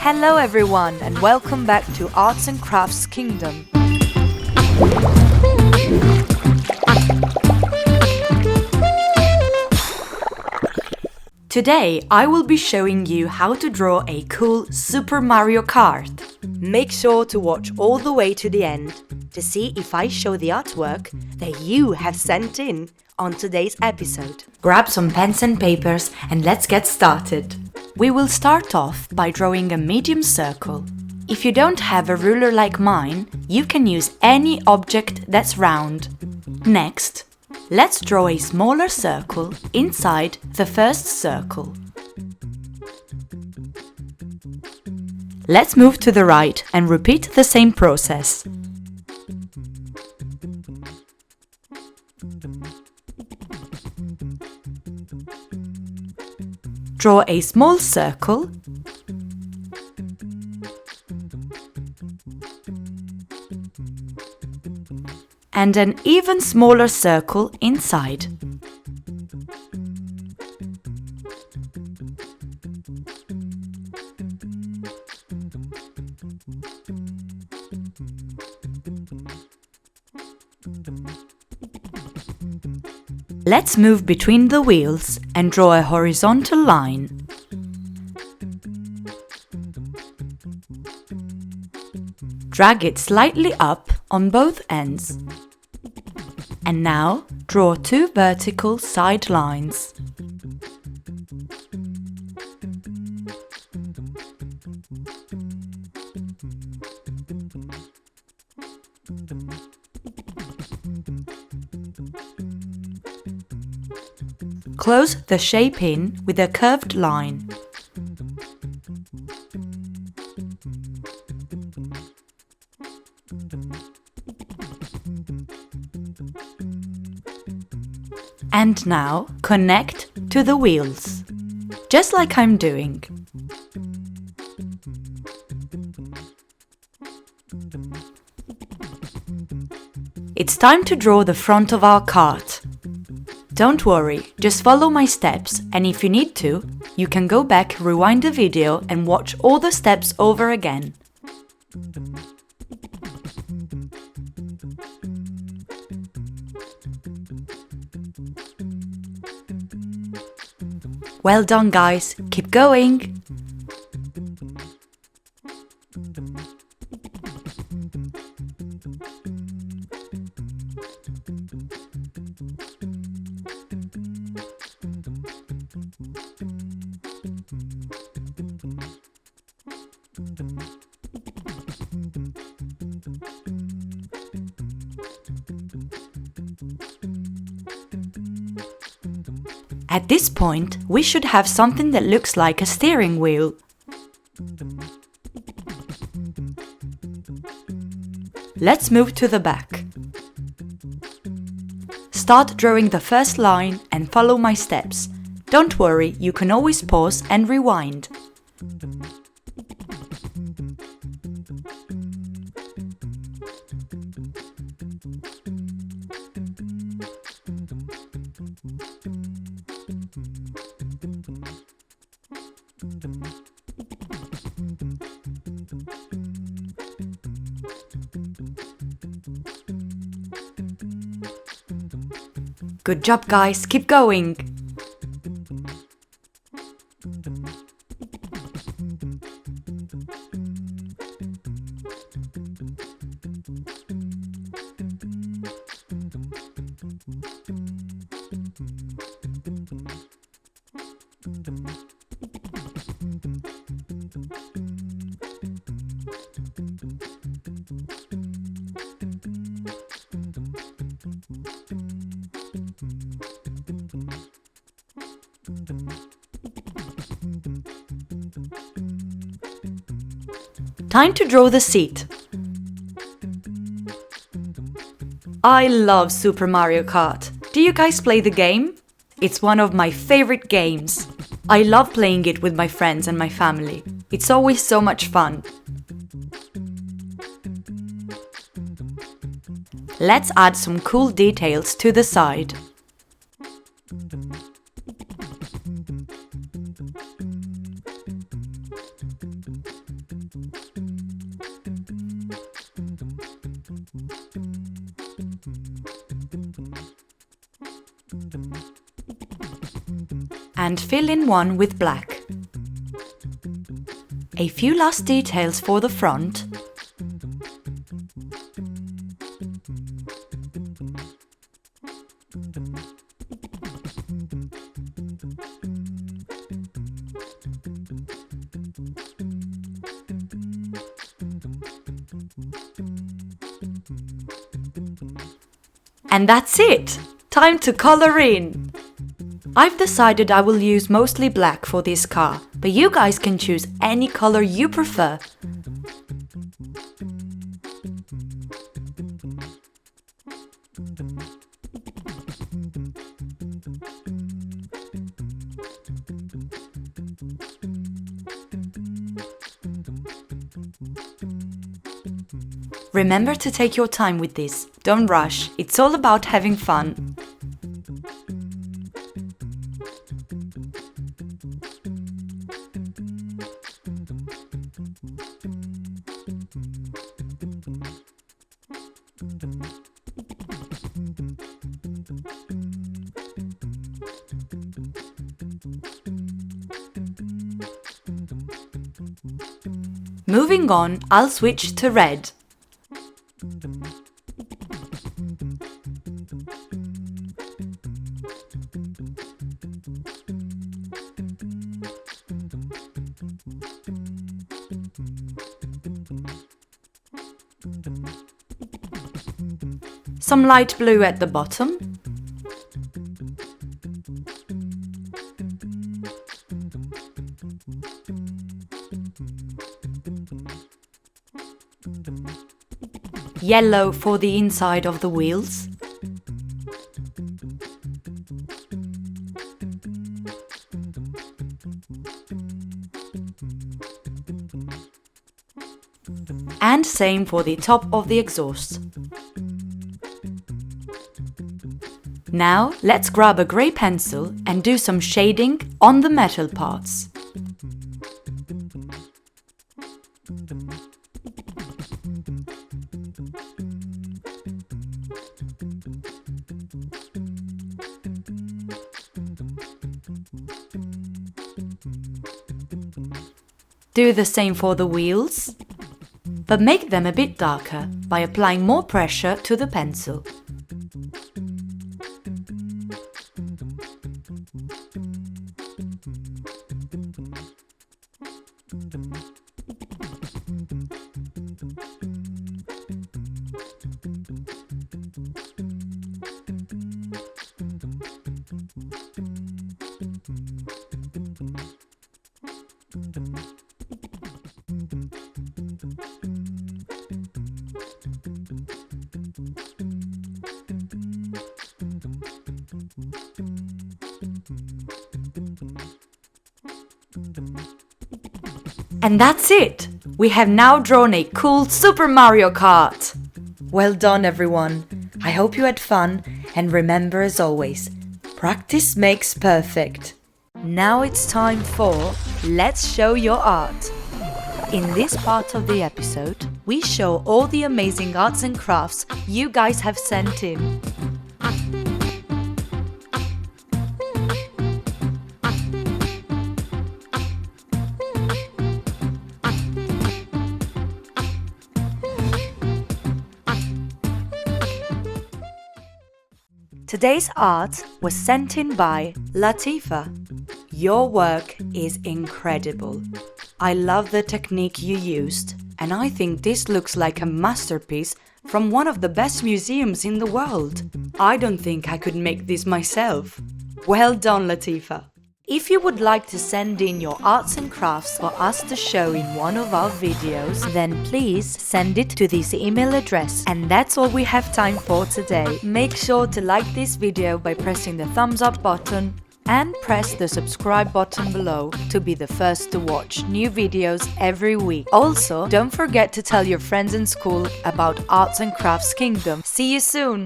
Hello everyone and welcome back to Arts and Crafts Kingdom. Today I will be showing you how to draw a cool Super Mario Kart. Make sure to watch all the way to the end to see if I show the artwork that you have sent in on today's episode. Grab some pens and papers and let's get started. We will start off by drawing a medium circle. If you don't have a ruler like mine, you can use any object that's round. Next, let's draw a smaller circle inside the first circle. Let's move to the right and repeat the same process. Draw a small circle and an even smaller circle inside. Let's move between the wheels and draw a horizontal line. Drag it slightly up on both ends. And now draw two vertical side lines. Close the shape in with a curved line. And now connect to the wheels, just like I'm doing. It's time to draw the front of our cart. Don't worry, just follow my steps, and if you need to, you can go back, rewind the video and watch all the steps over again. Well done guys, keep going! At this point, we should have something that looks like a steering wheel. Let's move to the back. Start drawing the first line and follow my steps. Don't worry, you can always pause and rewind. Good job guys, keep going! Time to draw the seat. I love Super Mario Kart. Do you guys play the game? It's one of my favorite games. I love playing it with my friends and my family. It's always so much fun. Let's add some cool details to the side. and fill in one with black. A few last details for the front. And that's it! Time to color in! I've decided I will use mostly black for this car, but you guys can choose any color you prefer. Remember to take your time with this. Don't rush, it's all about having fun. Moving on, I'll switch to red. Some light blue at the bottom. Yellow for the inside of the wheels. And same for the top of the exhaust. Now let's grab a grey pencil and do some shading on the metal parts. Do the same for the wheels, but make them a bit darker by applying more pressure to the pencil. And that's it! We have now drawn a cool Super Mario Kart! Well done everyone! I hope you had fun, and remember as always, practice makes perfect. Now it's time for Let's Show Your Art! In this part of the episode, we show all the amazing arts and crafts you guys have sent in. Today's art was sent in by Latifa. Your work is incredible. I love the technique you used, and I think this looks like a masterpiece from one of the best museums in the world. I don't think I could make this myself. Well done, Latifa. If you would like to send in your arts and crafts for us to show in one of our videos, then please send it to this email address. And that's all we have time for today. Make sure to like this video by pressing the thumbs up button and press the subscribe button below to be the first to watch new videos every week. Also, don't forget to tell your friends in school about Arts and Crafts Kingdom. See you soon!